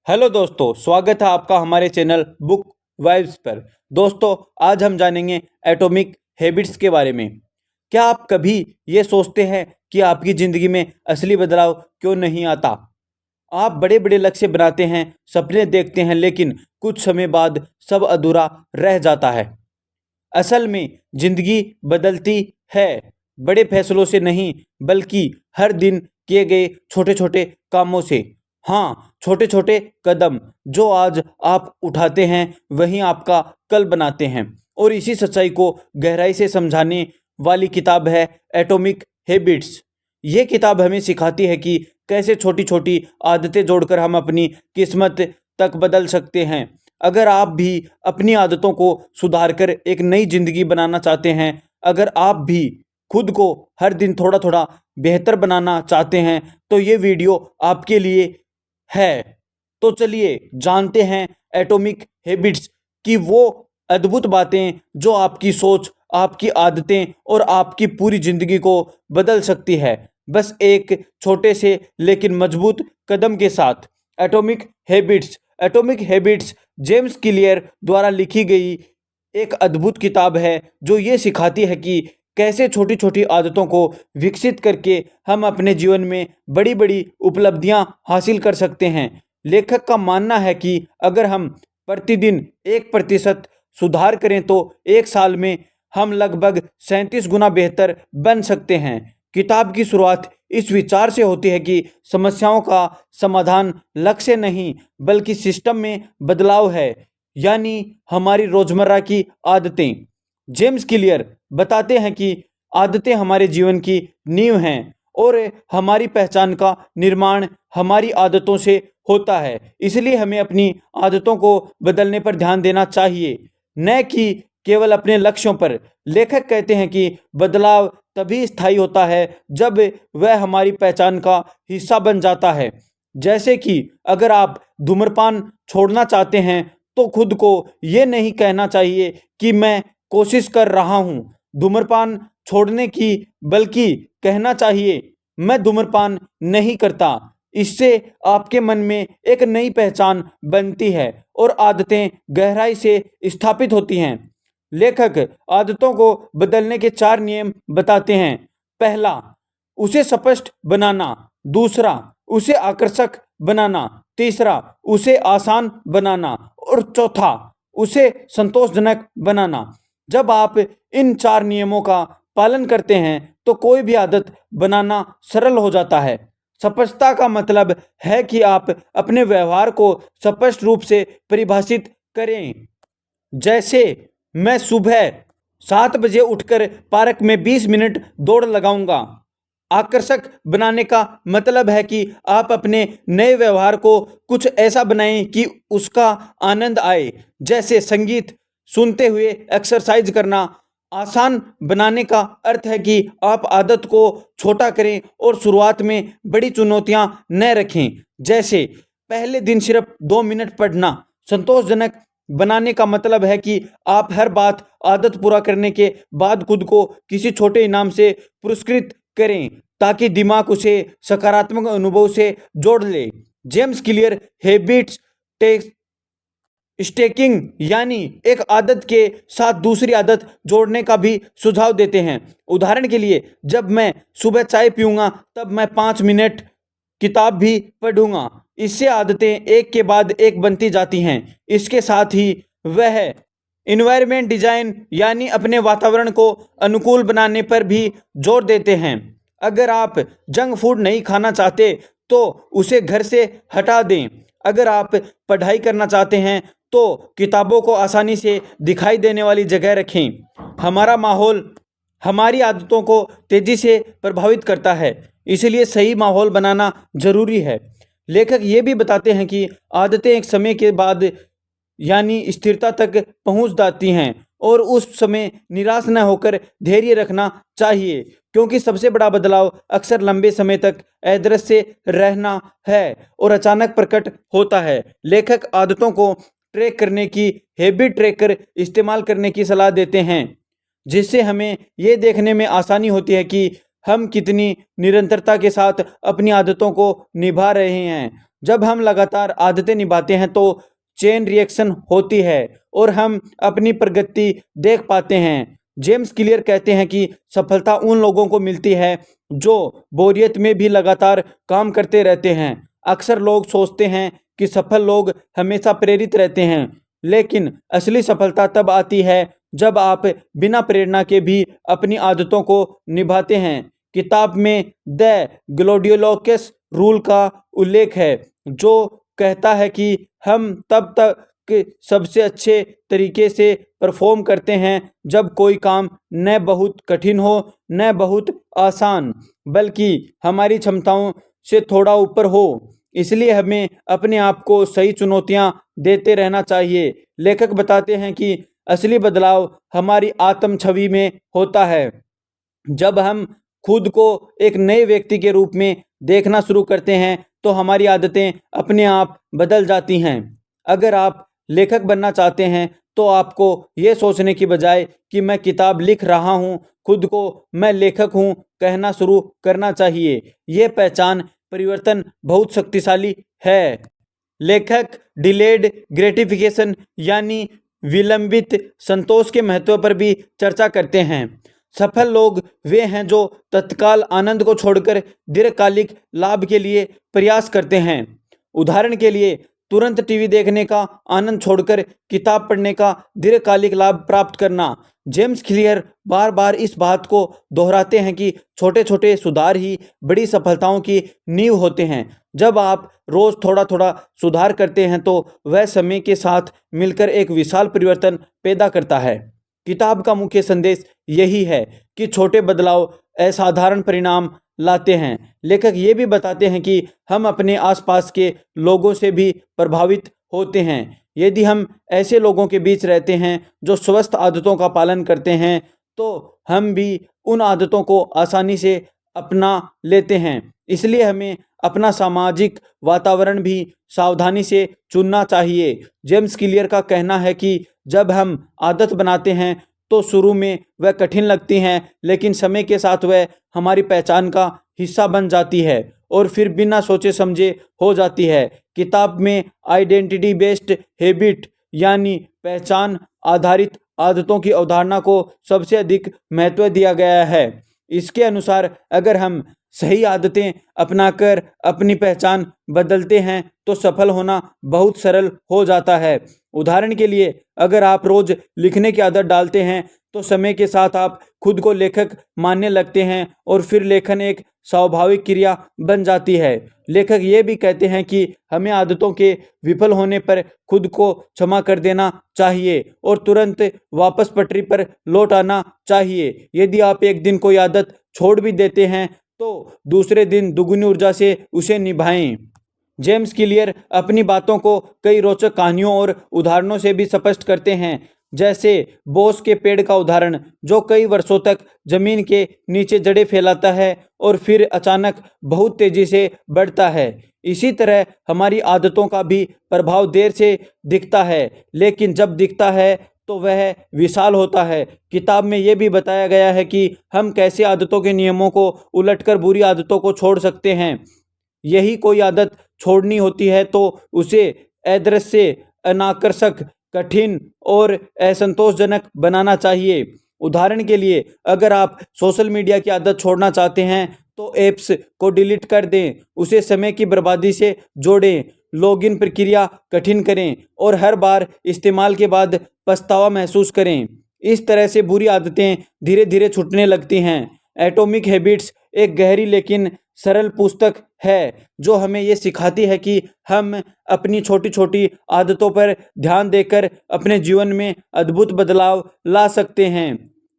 Hello दोस्तों, स्वागत है आपका हमारे चैनल बुक वाइब्स पर। दोस्तों, आज हम जानेंगे एटॉमिक हैबिट्स के बारे में। क्या आप कभी ये सोचते हैं कि आपकी ज़िंदगी में असली बदलाव क्यों नहीं आता? आप बड़े बड़े लक्ष्य बनाते हैं, सपने देखते हैं, लेकिन कुछ समय बाद सब अधूरा रह जाता है। असल में ज़िंदगी बदलती है बड़े फैसलों से नहीं, बल्कि हर दिन किए गए छोटे छोटे कामों से। हाँ, छोटे छोटे कदम जो आज आप उठाते हैं वही आपका कल बनाते हैं। और इसी सच्चाई को गहराई से समझाने वाली किताब है एटॉमिक हैबिट्स। ये किताब हमें सिखाती है कि कैसे छोटी छोटी आदतें जोड़कर हम अपनी किस्मत तक बदल सकते हैं। अगर आप भी अपनी आदतों को सुधार कर एक नई जिंदगी बनाना चाहते हैं, अगर आप भी खुद को हर दिन थोड़ा थोड़ा बेहतर बनाना चाहते हैं, तो ये वीडियो आपके लिए है। तो चलिए जानते हैं एटॉमिक हैबिट्स की वो अद्भुत बातें जो आपकी सोच, आपकी आदतें और आपकी पूरी जिंदगी को बदल सकती है, बस एक छोटे से लेकिन मजबूत कदम के साथ। Atomic habits atomic habits James clear द्वारा लिखी गई एक अद्भुत किताब है जो ये सिखाती है कि कैसे छोटी छोटी आदतों को विकसित करके हम अपने जीवन में बड़ी बड़ी उपलब्धियां हासिल कर सकते हैं। लेखक का मानना है कि अगर हम प्रतिदिन 1% सुधार करें तो एक साल में हम लगभग 37 गुना बेहतर बन सकते हैं। किताब की शुरुआत इस विचार से होती है कि समस्याओं का समाधान लक्ष्य नहीं, बल्कि सिस्टम में बदलाव है, यानी हमारी रोजमर्रा की आदतें। जेम्स क्लियर बताते हैं कि आदतें हमारे जीवन की नींव हैं और हमारी पहचान का निर्माण हमारी आदतों से होता है। इसलिए हमें अपनी आदतों को बदलने पर ध्यान देना चाहिए, न कि केवल अपने लक्ष्यों पर। लेखक कहते हैं कि बदलाव तभी स्थायी होता है जब वह हमारी पहचान का हिस्सा बन जाता है। जैसे कि अगर आप धूम्रपान छोड़ना चाहते हैं तो खुद को ये नहीं कहना चाहिए कि मैं कोशिश कर रहा हूँ धूम्रपान छोड़ने की, बल्कि कहना चाहिए मैं धूम्रपान नहीं करता। इससे आपके मन में एक नई पहचान बनती है और आदतें गहराई से स्थापित होती हैं। लेखक आदतों को बदलने के 4 नियम बताते हैं। पहला, उसे स्पष्ट बनाना। दूसरा, उसे आकर्षक बनाना। तीसरा, उसे आसान बनाना। और चौथा, उसे संतोषजनक बनाना। जब आप इन 4 नियमों का पालन करते हैं तो कोई भी आदत बनाना सरल हो जाता है। स्पष्टता का मतलब है कि आप अपने व्यवहार को स्पष्ट रूप से परिभाषित करें। जैसे मैं सुबह 7 बजे उठकर पार्क में 20 मिनट दौड़ लगाऊंगा। आकर्षक बनाने का मतलब है कि आप अपने नए व्यवहार को कुछ ऐसा बनाएं कि उसका आनंद आए, जैसे संगीत सुनते हुए एक्सरसाइज करना। आसान बनाने का अर्थ है कि आप आदत को छोटा करें और शुरुआत में बड़ी चुनौतियां न रखें, जैसे पहले दिन सिर्फ 2 मिनट पढ़ना। संतोषजनक बनाने का मतलब है कि आप हर बात आदत पूरा करने के बाद खुद को किसी छोटे इनाम से पुरस्कृत करें, ताकि दिमाग उसे सकारात्मक अनुभव से जोड़ ले। जेम्स क्लियर हैबिट्स स्टेकिंग यानी एक आदत के साथ दूसरी आदत जोड़ने का भी सुझाव देते हैं। उदाहरण के लिए, जब मैं सुबह चाय पीऊंगा तब मैं 5 मिनट किताब भी पढ़ूंगा। इससे आदतें एक के बाद एक बनती जाती हैं। इसके साथ ही वह इन्वायरमेंट डिजाइन यानी अपने वातावरण को अनुकूल बनाने पर भी जोर देते हैं। अगर आप जंक फूड नहीं खाना चाहते तो उसे घर से हटा दें। अगर आप पढ़ाई करना चाहते हैं तो किताबों को आसानी से दिखाई देने वाली जगह रखें। हमारा माहौल हमारी आदतों को तेजी से प्रभावित करता है, इसलिए सही माहौल बनाना जरूरी है। लेखक ये भी बताते हैं कि आदतें एक समय के बाद यानी स्थिरता तक पहुंच जाती हैं और उस समय निराश न होकर धैर्य रखना चाहिए, क्योंकि सबसे बड़ा बदलाव अक्सर लंबे समय तक अदृश्य रहना है और अचानक प्रकट होता है। लेखक आदतों को ट्रैक करने की हैबिट ट्रैकर इस्तेमाल करने की सलाह देते हैं, जिससे हमें ये देखने में आसानी होती है कि हम कितनी निरंतरता के साथ अपनी आदतों को निभा रहे हैं। जब हम लगातार आदतें निभाते हैं तो चेन रिएक्शन होती है और हम अपनी प्रगति देख पाते हैं। जेम्स क्लियर कहते हैं कि सफलता उन लोगों को मिलती है जो बोरियत में भी लगातार काम करते रहते हैं। अक्सर लोग सोचते हैं कि सफल लोग हमेशा प्रेरित रहते हैं, लेकिन असली सफलता तब आती है जब आप बिना प्रेरणा के भी अपनी आदतों को निभाते हैं। किताब में द ग्लोडियोलॉकस रूल का उल्लेख है, जो कहता है कि हम तब तक सबसे अच्छे तरीके से परफॉर्म करते हैं जब कोई काम न बहुत कठिन हो न बहुत आसान, बल्कि हमारी क्षमताओं से थोड़ा ऊपर हो। इसलिए हमें अपने आप को सही चुनौतियां देते रहना चाहिए। लेखक बताते हैं कि असली बदलाव हमारी आत्म छवि में होता है। जब हम खुद को एक नए व्यक्ति के रूप में देखना शुरू करते हैं तो हमारी आदतें अपने आप बदल जाती हैं। अगर आप लेखक बनना चाहते हैं तो आपको ये सोचने की बजाय कि मैं किताब लिख रहा हूँ, खुद को मैं लेखक हूँ कहना शुरू करना चाहिए। ये पहचान परिवर्तन बहुत शक्तिशाली है। लेखक डिलेड ग्रेटिफिकेशन यानी विलंबित संतोष के महत्व पर भी चर्चा करते हैं। सफल लोग वे हैं जो तत्काल आनंद को छोड़कर दीर्घकालिक लाभ के लिए प्रयास करते हैं। उदाहरण के लिए, तुरंत टीवी देखने का आनंद छोड़कर किताब पढ़ने का दीर्घकालिक लाभ प्राप्त करना। जेम्स क्लियर बार बार इस बात को दोहराते हैं कि छोटे छोटे सुधार ही बड़ी सफलताओं की नींव होते हैं। जब आप रोज थोड़ा थोड़ा सुधार करते हैं तो वह समय के साथ मिलकर एक विशाल परिवर्तन पैदा करता है। किताब का मुख्य संदेश यही है कि छोटे बदलाव असाधारण परिणाम लाते हैं। लेखक ये भी बताते हैं कि हम अपने आसपास के लोगों से भी प्रभावित होते हैं। यदि हम ऐसे लोगों के बीच रहते हैं जो स्वस्थ आदतों का पालन करते हैं तो हम भी उन आदतों को आसानी से अपना लेते हैं। इसलिए हमें अपना सामाजिक वातावरण भी सावधानी से चुनना चाहिए। जेम्स क्लियर का कहना है कि जब हम आदत बनाते हैं तो शुरू में वह कठिन लगती हैं, लेकिन समय के साथ वह हमारी पहचान का हिस्सा बन जाती है और फिर बिना सोचे समझे हो जाती है। किताब में आइडेंटिटी बेस्ड हैबिट यानी पहचान आधारित आदतों की अवधारणा को सबसे अधिक महत्व दिया गया है। इसके अनुसार अगर हम सही आदतें अपनाकर अपनी पहचान बदलते हैं तो सफल होना बहुत सरल हो जाता है। उदाहरण के लिए, अगर आप रोज लिखने की आदत डालते हैं तो समय के साथ आप खुद को लेखक मानने लगते हैं और फिर लेखन एक स्वाभाविक क्रिया बन जाती है। लेखक ये भी कहते हैं कि हमें आदतों के विफल होने पर खुद को क्षमा कर देना चाहिए और तुरंत वापस पटरी पर लौट आना चाहिए। यदि आप एक दिन कोई आदत छोड़ भी देते हैं तो दूसरे दिन दुगनी ऊर्जा से उसे निभाएं। जेम्स क्लियर अपनी बातों को कई रोचक कहानियों और उदाहरणों से भी स्पष्ट करते हैं, जैसे बोस के पेड़ का उदाहरण जो कई वर्षों तक जमीन के नीचे जड़ें फैलाता है और फिर अचानक बहुत तेजी से बढ़ता है। इसी तरह हमारी आदतों का भी प्रभाव देर से दिखता है, लेकिन जब दिखता है तो वह विशाल होता है। किताब में यह भी बताया गया है कि हम कैसे आदतों के नियमों को उलटकर बुरी आदतों को छोड़ सकते हैं। यही कोई आदत छोड़नी होती है तो उसे अदृश्य, अनाकर्षक, कठिन और असंतोषजनक बनाना चाहिए। उदाहरण के लिए, अगर आप सोशल मीडिया की आदत छोड़ना चाहते हैं तो ऐप्स को डिलीट कर दें, उसे समय की बर्बादी से जोड़ें, लॉगिन प्रक्रिया कठिन करें और हर बार इस्तेमाल के बाद पछतावा महसूस करें। इस तरह से बुरी आदतें धीरे धीरे छूटने लगती हैं। एटॉमिक हैबिट्स एक गहरी लेकिन सरल पुस्तक है जो हमें ये सिखाती है कि हम अपनी छोटी छोटी आदतों पर ध्यान देकर अपने जीवन में अद्भुत बदलाव ला सकते हैं।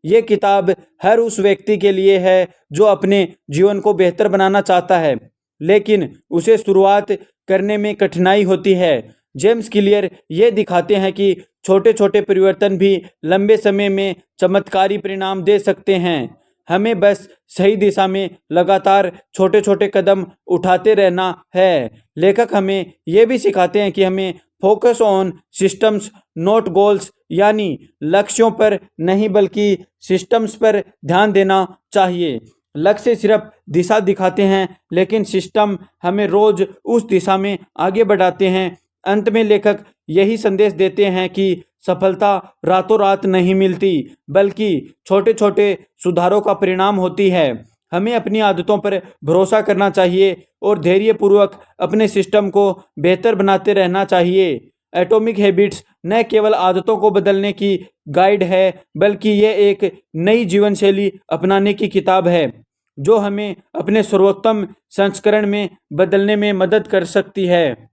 ये किताब हर उस व्यक्ति के लिए है जो अपने जीवन को बेहतर बनाना चाहता है, लेकिन उसे शुरुआत करने में कठिनाई होती है। जेम्स क्लियर ये दिखाते हैं कि छोटे छोटे परिवर्तन भी लंबे समय में चमत्कारी परिणाम दे सकते हैं। हमें बस सही दिशा में लगातार छोटे छोटे कदम उठाते रहना है। लेखक हमें यह भी सिखाते हैं कि हमें focus on systems not goals यानी लक्ष्यों पर नहीं बल्कि सिस्टम्स पर ध्यान देना चाहिए। लक्ष्य सिर्फ दिशा दिखाते हैं, लेकिन सिस्टम हमें रोज उस दिशा में आगे बढ़ाते हैं। अंत में लेखक यही संदेश देते हैं कि सफलता रातों रात नहीं मिलती, बल्कि छोटे छोटे सुधारों का परिणाम होती है। हमें अपनी आदतों पर भरोसा करना चाहिए और धैर्यपूर्वक अपने सिस्टम को बेहतर बनाते रहना चाहिए। एटॉमिक हैबिट्स न केवल आदतों को बदलने की गाइड है, बल्कि ये एक नई जीवन शैली अपनाने की किताब है, जो हमें अपने सर्वोत्तम संस्करण में बदलने में मदद कर सकती है।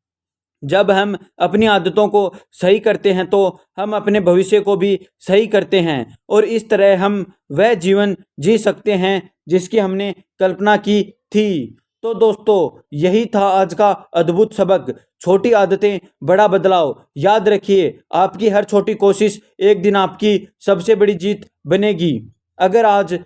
जब हम अपनी आदतों को सही करते हैं तो हम अपने भविष्य को भी सही करते हैं, और इस तरह हम वह जीवन जी सकते हैं जिसकी हमने कल्पना की थी। तो दोस्तों, यही था आज का अद्भुत सबक। छोटी आदतें, बड़ा बदलाव। याद रखिए, आपकी हर छोटी कोशिश एक दिन आपकी सबसे बड़ी जीत बनेगी। अगर आज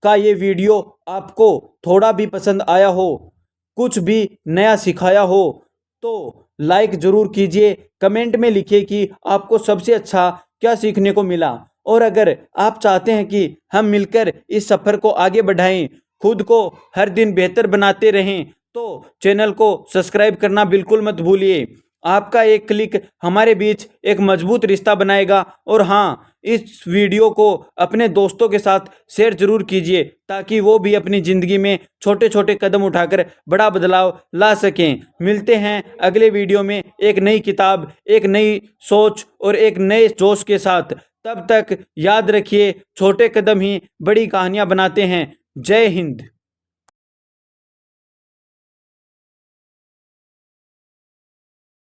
का ये वीडियो आपको थोड़ा भी पसंद आया हो, कुछ भी नया सिखाया हो, तो लाइक ज़रूर कीजिए। कमेंट में लिखिए कि आपको सबसे अच्छा क्या सीखने को मिला। और अगर आप चाहते हैं कि हम मिलकर इस सफ़र को आगे बढ़ाएं, खुद को हर दिन बेहतर बनाते रहें, तो चैनल को सब्सक्राइब करना बिल्कुल मत भूलिए। आपका एक क्लिक हमारे बीच एक मजबूत रिश्ता बनाएगा। और हाँ, इस वीडियो को अपने दोस्तों के साथ शेयर जरूर कीजिए, ताकि वो भी अपनी ज़िंदगी में छोटे छोटे कदम उठाकर बड़ा बदलाव ला सकें। मिलते हैं अगले वीडियो में एक नई किताब, एक नई सोच और एक नए जोश के साथ। तब तक याद रखिए, छोटे कदम ही बड़ी कहानियाँ बनाते हैं। जय हिंद।